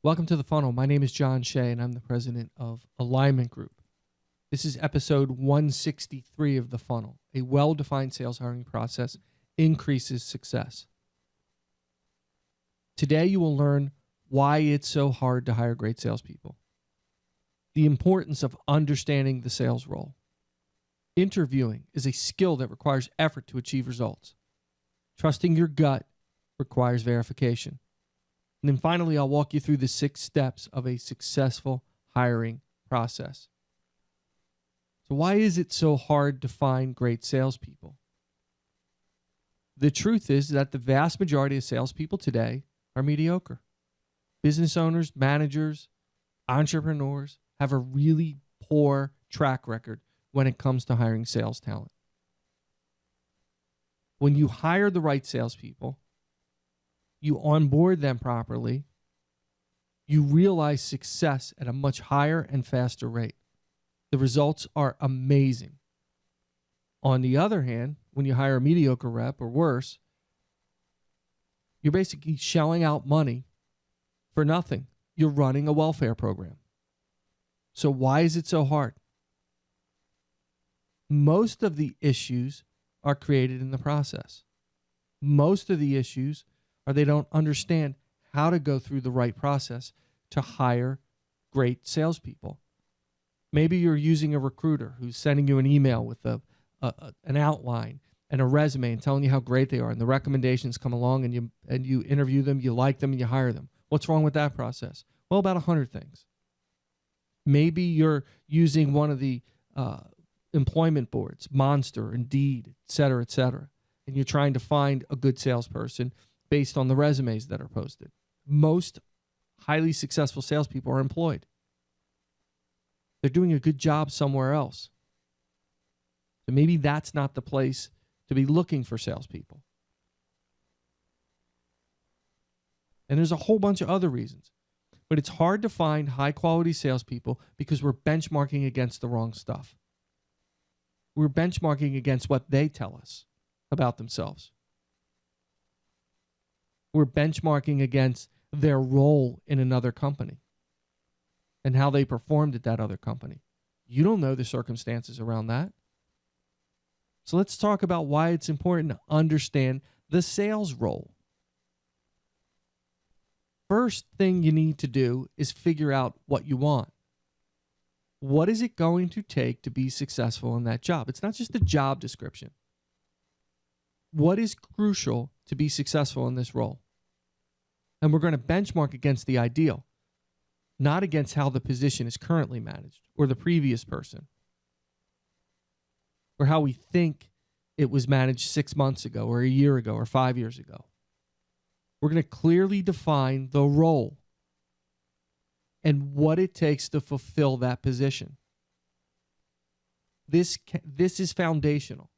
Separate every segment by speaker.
Speaker 1: Welcome to The Funnel. My name is John Shea, and I'm the president of Alignment Group. This is episode 163 of The Funnel. A well-defined sales hiring process increases success. Today, you will learn why it's so hard to hire great salespeople, the importance of understanding the sales role. Interviewing is a skill that requires effort to achieve results. Trusting your gut requires verification. And then finally, I'll walk you through the 6 steps of a successful hiring process. So why is it so hard to find great salespeople? The truth is that the vast majority of salespeople today are mediocre. Business owners, managers, entrepreneurs have a really poor track record when it comes to hiring sales talent. When you hire the right salespeople, you onboard them properly, you realize success at a much higher and faster rate. The results are amazing. On the other hand, when you hire a mediocre rep or worse, you're basically shelling out money for nothing. You're running a welfare program. So why is it so hard? Most of the issues are created in the process. Most of the issues are they don't understand how to go through the right process to hire great salespeople. Maybe you're using a recruiter who's sending you an email with an outline and a resume and telling you how great they are, and the recommendations come along and you interview them, you like them, and you hire them. What's wrong with that process? Well, about 100 things. Maybe you're using one of the employment boards, Monster, Indeed, et cetera, and you're trying to find a good salesperson based on the resumes that are posted. Most highly successful salespeople are employed. They're doing a good job somewhere else. So maybe that's not the place to be looking for salespeople. And there's a whole bunch of other reasons. But it's hard to find high-quality salespeople because we're benchmarking against the wrong stuff. We're benchmarking against what they tell us about themselves. We're benchmarking against their role in another company and how they performed at that other company. You don't know the circumstances around that. So let's talk about why it's important to understand the sales role. First thing you need to do is figure out what you want. What is it going to take to be successful in that job? It's not just a job description. What is crucial to be successful in this role? And we're going to benchmark against the ideal, not against how the position is currently managed or the previous person or how we think it was managed 6 months ago or a year ago or 5 years ago. We're going to clearly define the role and what it takes to fulfill that position. This is foundational.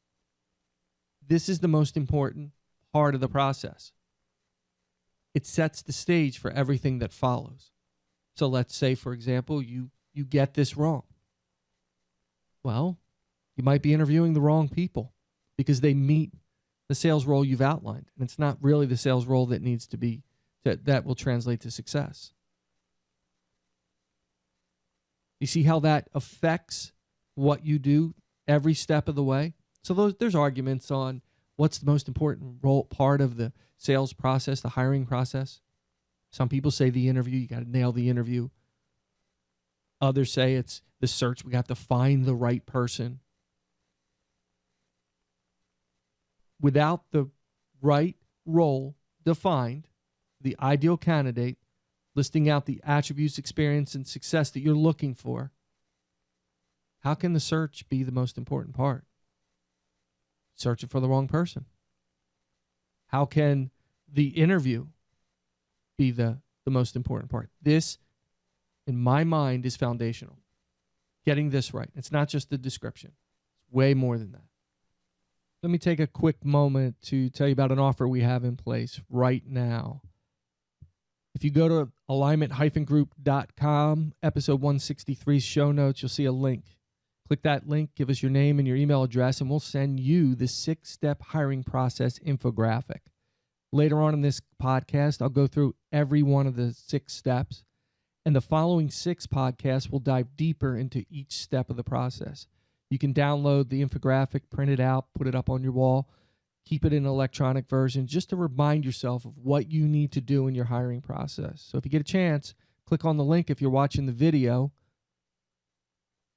Speaker 1: This is the most important part of the process. It sets the stage for everything that follows. So let's say, for example, you get this wrong. Well, you might be interviewing the wrong people because they meet the sales role you've outlined, and it's not really the sales role that needs to be that will translate to success. You see how that affects what you do every step of the way? So there's arguments on what's the most important part of the sales process, the hiring process. Some people say the interview, you got to nail the interview. Others say it's the search, we have to find the right person. Without the right role defined, the ideal candidate, listing out the attributes, experience, and success that you're looking for, how can the search be the most important part? Searching for the wrong person. How can the interview be the most important part? This, in my mind, is foundational. Getting this right. It's not just the description. It's way more than that. Let me take a quick moment to tell you about an offer we have in place right now. If you go to alignment-group.com, episode 163 show notes, you'll see a link. Click that link, give us your name and your email address, and we'll send you the 6-step hiring process infographic. Later on in this podcast, I'll go through every one of the 6 steps And the following 6 podcasts will dive deeper into each step of the process. You can download the infographic, print it out, put it up on your wall, keep it in an electronic version just to remind yourself of what you need to do in your hiring process. So if you get a chance, click on the link if you're watching the video,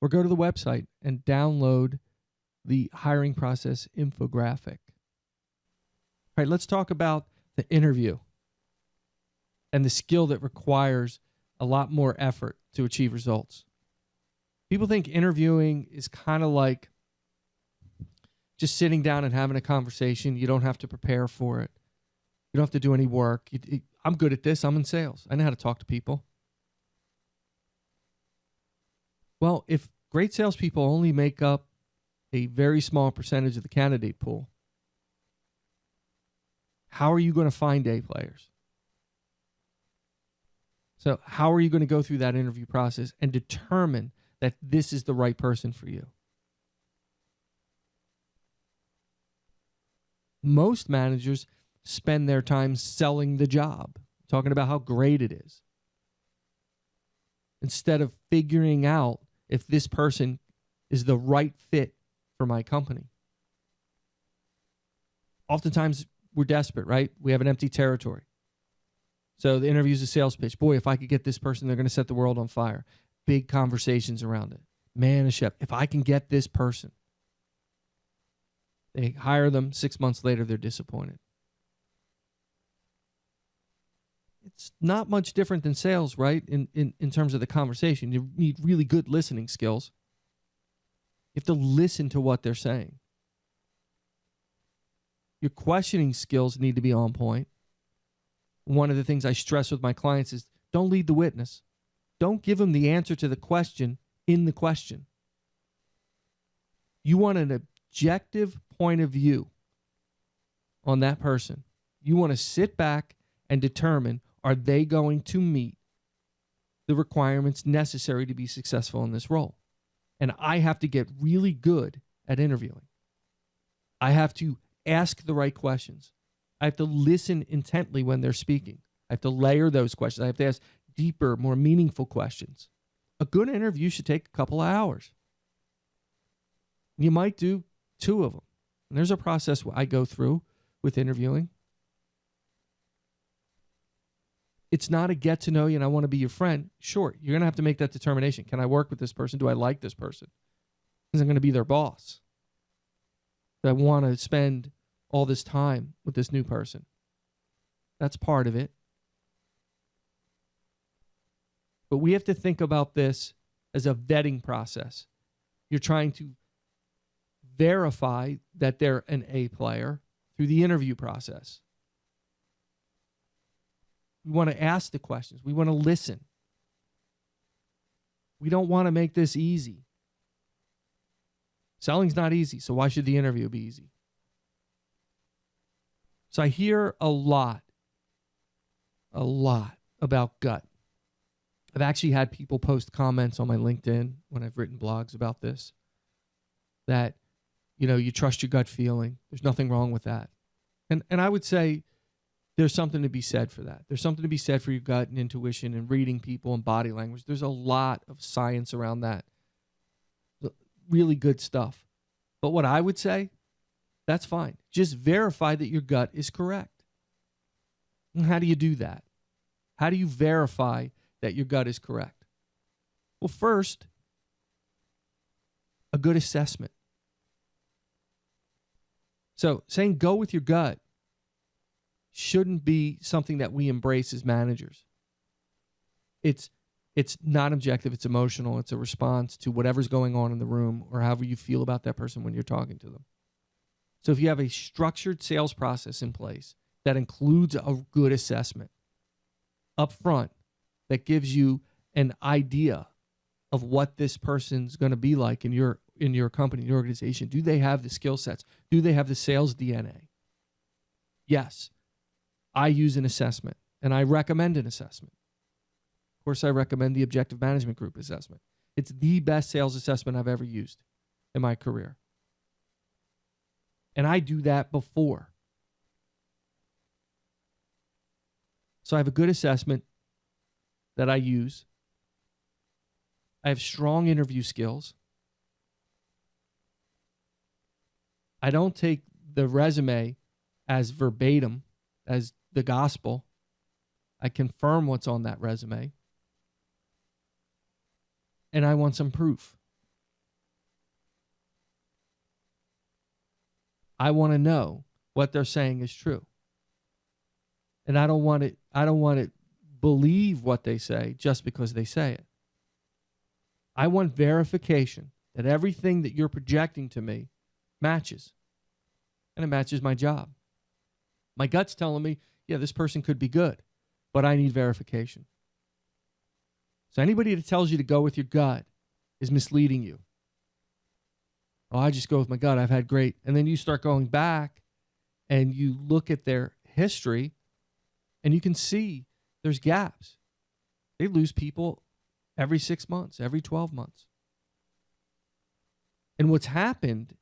Speaker 1: or go to the website and download the hiring process infographic. All right, let's talk about the interview and the skill that requires a lot more effort to achieve results. People think interviewing is kind of like just sitting down and having a conversation. You don't have to prepare for it. You don't have to do any work. I'm good at this. I'm in sales. I know how to talk to people. Well, if great salespeople only make up a very small percentage of the candidate pool, how are you going to find A players? So how are you going to go through that interview process and determine that this is the right person for you? Most managers spend their time selling the job, talking about how great it is, instead of figuring out if this person is the right fit for my company. Oftentimes, we're desperate, right? We have an empty territory. So the interview is a sales pitch. Boy, if I could get this person, they're going to set the world on fire. Big conversations around it. Man, a chef, if I can get this person. They hire them. 6 months later, they're disappointed. It's not much different than sales, right? In terms of the conversation. You need really good listening skills. You have to listen to what they're saying. Your questioning skills need to be on point. One of the things I stress with my clients is don't lead the witness. Don't give them the answer to the question in the question. You want an objective point of view on that person. You want to sit back and determine, are they going to meet the requirements necessary to be successful in this role? And I have to get really good at interviewing. I have to ask the right questions. I have to listen intently when they're speaking. I have to layer those questions. I have to ask deeper, more meaningful questions. A good interview should take a couple of hours. You might do 2 of them. And there's a process I go through with interviewing. It's not a get to know you and I want to be your friend. Sure, you're going to have to make that determination. Can I work with this person? Do I like this person? Because I'm going to be their boss. Do I want to spend all this time with this new person? That's part of it. But we have to think about this as a vetting process. You're trying to verify that they're an A player through the interview process. We want to ask the questions. We want to listen. We don't want to make this easy. Selling's not easy, so why should the interview be easy? So I hear a lot about gut. I've actually had people post comments on my LinkedIn when I've written blogs about this, that, you trust your gut feeling. There's nothing wrong with that. And I would say there's something to be said for that. There's something to be said for your gut and intuition and reading people and body language. There's a lot of science around that. Really good stuff. But what I would say, that's fine. Just verify that your gut is correct. And how do you do that? How do you verify that your gut is correct? Well, first, a good assessment. So saying go with your gut shouldn't be something that we embrace as managers. It's not objective, it's emotional, it's a response to whatever's going on in the room or however you feel about that person when you're talking to them. So if you have a structured sales process in place that includes a good assessment up front that gives you an idea of what this person's going to be like in your company, in your organization, do they have the skill sets? Do they have the sales DNA? Yes. I use an assessment, and I recommend an assessment. Of course, I recommend the Objective Management Group assessment. It's the best sales assessment I've ever used in my career. And I do that before. So I have a good assessment that I use I have strong interview skills. I don't take the resume as verbatim, as the gospel. I confirm what's on that resume. And I want some proof. I want to know what they're saying is true. And I don't want to believe what they say just because they say it. I want verification that everything that you're projecting to me matches. And it matches my job. My gut's telling me, yeah, this person could be good, but I need verification. So anybody that tells you to go with your gut is misleading you. Oh, I just go with my gut. I've had great. And then you start going back and you look at their history and you can see there's gaps. They lose people every 6 months, every 12 months. And what's happened,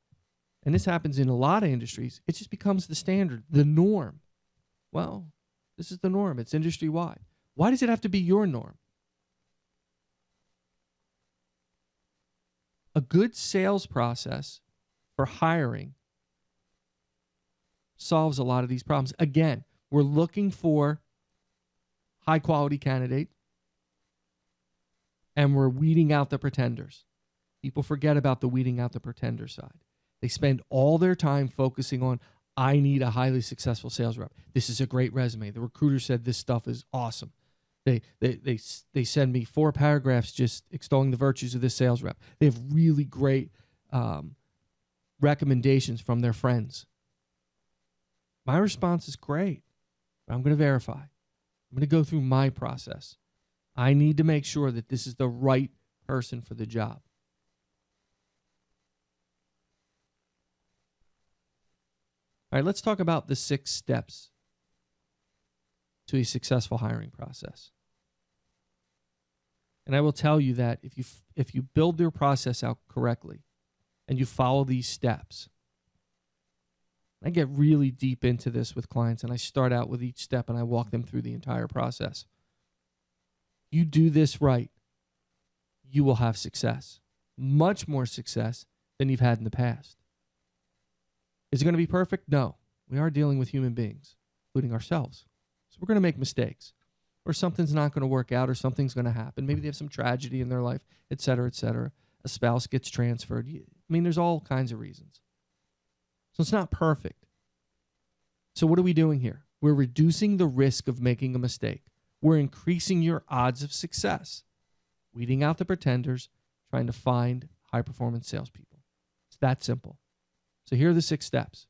Speaker 1: and this happens in a lot of industries, it just becomes the standard, the norm. Well, this is the norm. It's industry-wide. Why does it have to be your norm? A good sales process for hiring solves a lot of these problems. Again, we're looking for high-quality candidates, and we're weeding out the pretenders. People forget about the weeding out the pretender side. They spend all their time focusing on, I need a highly successful sales rep. This is a great resume. The recruiter said this stuff is awesome. They send me 4 paragraphs just extolling the virtues of this sales rep. They have really great recommendations from their friends. My response is great, but I'm going to verify. I'm going to go through my process. I need to make sure that this is the right person for the job. All right, let's talk about the 6 steps to a successful hiring process. And I will tell you that if you build your process out correctly and you follow these steps, I get really deep into this with clients and I start out with each step and I walk them through the entire process. You do this right, you will have success, much more success than you've had in the past. Is it going to be perfect? No. We are dealing with human beings, including ourselves. So we're going to make mistakes, or something's not going to work out, or something's going to happen. Maybe they have some tragedy in their life, et cetera, et cetera. A spouse gets transferred. I mean, there's all kinds of reasons. So it's not perfect. So what are we doing here? We're reducing the risk of making a mistake. We're increasing your odds of success, weeding out the pretenders, trying to find high-performance salespeople. It's that simple. So here are the 6 steps.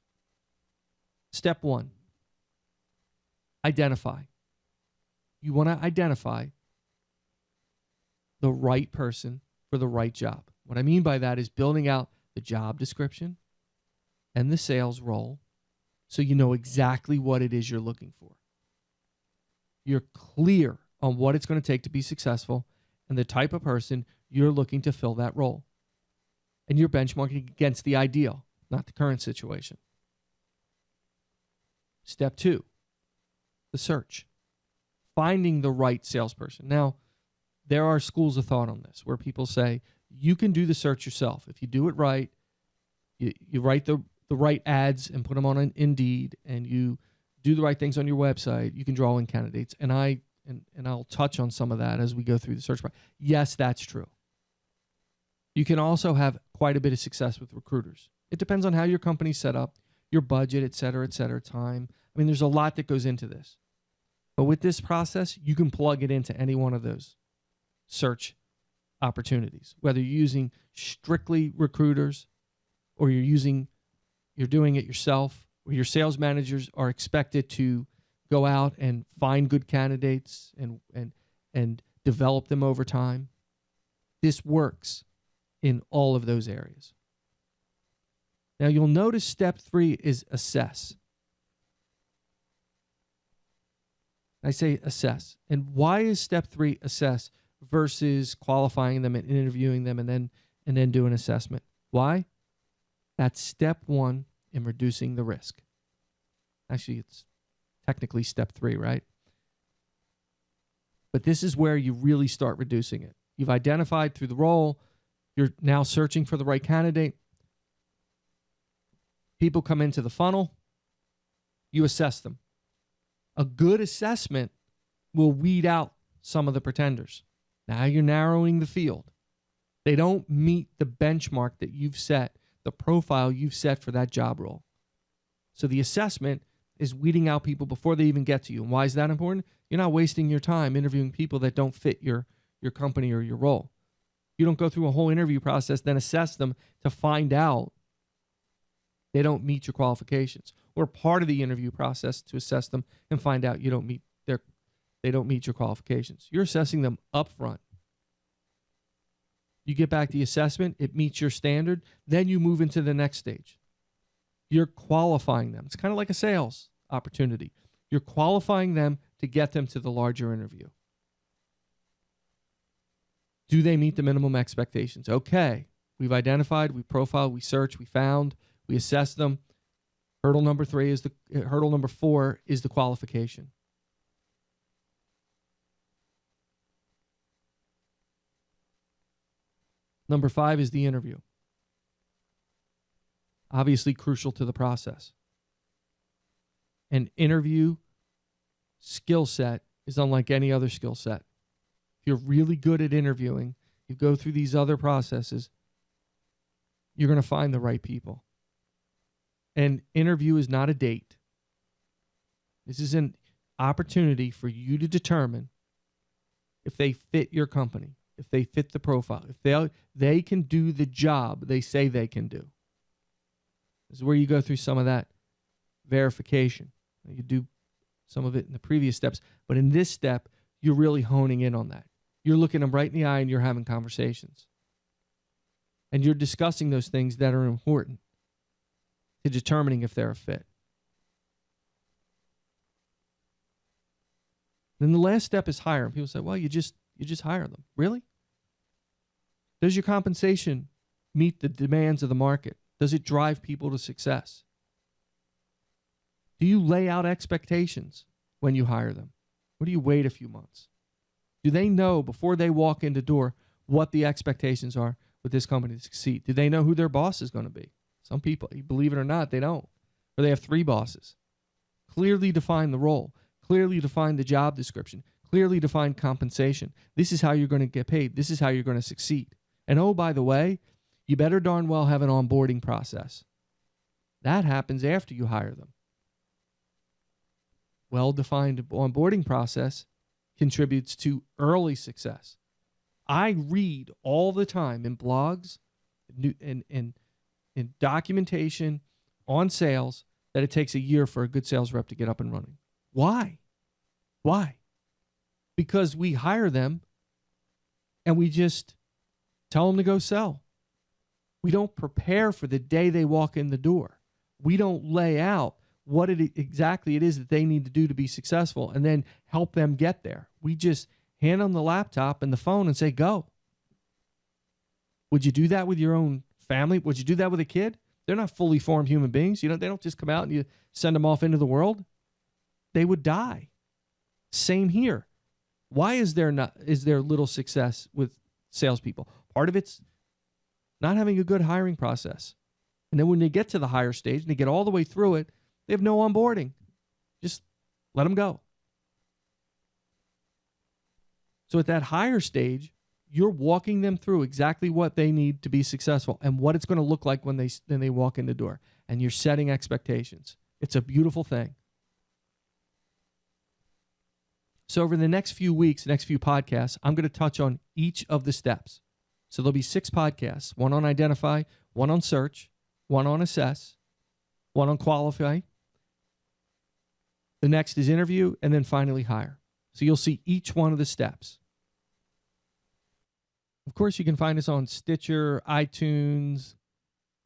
Speaker 1: Step 1, identify. You want to identify the right person for the right job. What I mean by that is building out the job description and the sales role so you know exactly what it is you're looking for. You're clear on what it's going to take to be successful and the type of person you're looking to fill that role. And you're benchmarking against the ideal, not the current situation. Step 2, the search. Finding the right salesperson. Now, there are schools of thought on this where people say you can do the search yourself. If you do it right, you write the right ads and put them on Indeed, and you do the right things on your website, you can draw in candidates. And I'll touch on some of that as we go through the search process. Yes, that's true. You can also have quite a bit of success with recruiters. It depends on how your company's set up, your budget, et cetera, time. I mean, there's a lot that goes into this. But with this process, you can plug it into any one of those search opportunities, whether you're using strictly recruiters or you're doing it yourself, where your sales managers are expected to go out and find good candidates and develop them over time. This works in all of those areas. Now, you'll notice step 3 is assess. I say assess. And why is step 3 assess versus qualifying them and interviewing them and then do an assessment? Why? That's step 1 in reducing the risk. Actually, it's technically step 3, right? But this is where you really start reducing it. You've identified through the role. You're now searching for the right candidate. People come into the funnel. You assess them. A good assessment will weed out some of the pretenders. Now you're narrowing the field. They don't meet the benchmark that you've set, the profile you've set for that job role. So the assessment is weeding out people before they even get to you. And why is that important? You're not wasting your time interviewing people that don't fit your company or your role. You don't go through a whole interview process, then assess them to find out they don't meet your qualifications, or part of the interview process to assess them and find out they don't meet your qualifications. You're assessing them up front. You get back the assessment, it meets your standard, then you move into the next stage. You're qualifying them. It's kind of like a sales opportunity. You're qualifying them to get them to the larger interview. Do they meet the minimum expectations? Okay, we've identified, we profiled, we searched, we found, we assessed them. Hurdle number 4 is the qualification. Number 5 is the interview. Obviously crucial to the process. An interview skill set is unlike any other skill set. If you're really good at interviewing, you go through these other processes, you're going to find the right people. An interview is not a date. This is an opportunity for you to determine if they fit your company, if they fit the profile, if they can do the job they say they can do. This is where you go through some of that verification. You do some of it in the previous steps, but in this step, you're really honing in on that. You're looking them right in the eye and you're having conversations. And you're discussing those things that are important to determining if they're a fit. Then the last step is hiring. People say, well, you just hire them. Really? Does your compensation meet the demands of the market? Does it drive people to success? Do you lay out expectations when you hire them? Or do you wait a few months? Do they know before they walk in the door what the expectations are with this company to succeed? Do they know who their boss is going to be? Some people, believe it or not, they don't. Or they have 3 bosses. Clearly define the role. Clearly define the job description. Clearly define compensation. This is how you're going to get paid. This is how you're going to succeed. And oh, by the way, you better darn well have an onboarding process. That happens after you hire them. Well-defined onboarding process contributes to early success. I read all the time in blogs, in documentation, on sales, that it takes a year for a good sales rep to get up and running. Why? Why? Because we hire them and we just tell them to go sell. We don't prepare for the day they walk in the door. We don't lay out what exactly it is that they need to do to be successful and then help them get there. We just hand them the laptop and the phone and say, go. Would you do that with your own family? Would you do that with a kid? They're not fully formed human beings. They don't just come out and you send them off into the world. They would die. Same here. Why is there little success with salespeople? Part of it's not having a good hiring process. And then when they get to the higher stage and they get all the way through it, they have no onboarding. Just let them go. So at that higher stage, you're walking them through exactly what they need to be successful and what it's going to look like when they walk in the door. And you're setting expectations. It's a beautiful thing. So over the next few weeks, next few podcasts, I'm going to touch on each of the steps. So there'll be 6 podcasts, one on identify, one on search, one on assess, one on qualify. The next is interview, and then finally hire. So you'll see each one of the steps. Of course, you can find us on Stitcher, iTunes,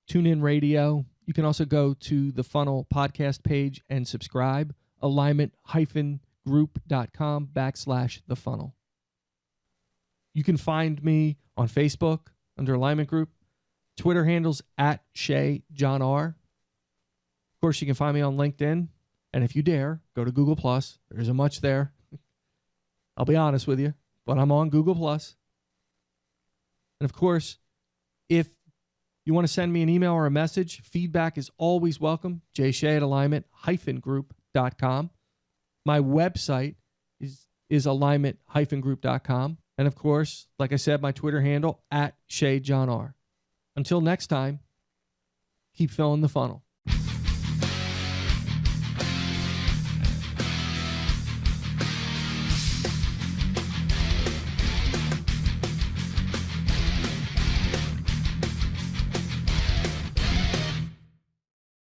Speaker 1: TuneIn Radio. You can also go to the Funnel podcast page and subscribe, alignment-group.com/the funnel. You can find me on Facebook under Alignment Group, Twitter handles @ShayJohnR. Of course, you can find me on LinkedIn. And if you dare, go to Google+. There isn't much there. I'll be honest with you, but I'm on Google+. And of course, if you want to send me an email or a message, feedback is always welcome. jshea@alignment-group.com. My website is alignment-group.com. And of course, like I said, my Twitter handle @ShayJohnR. Until next time, keep filling the funnel.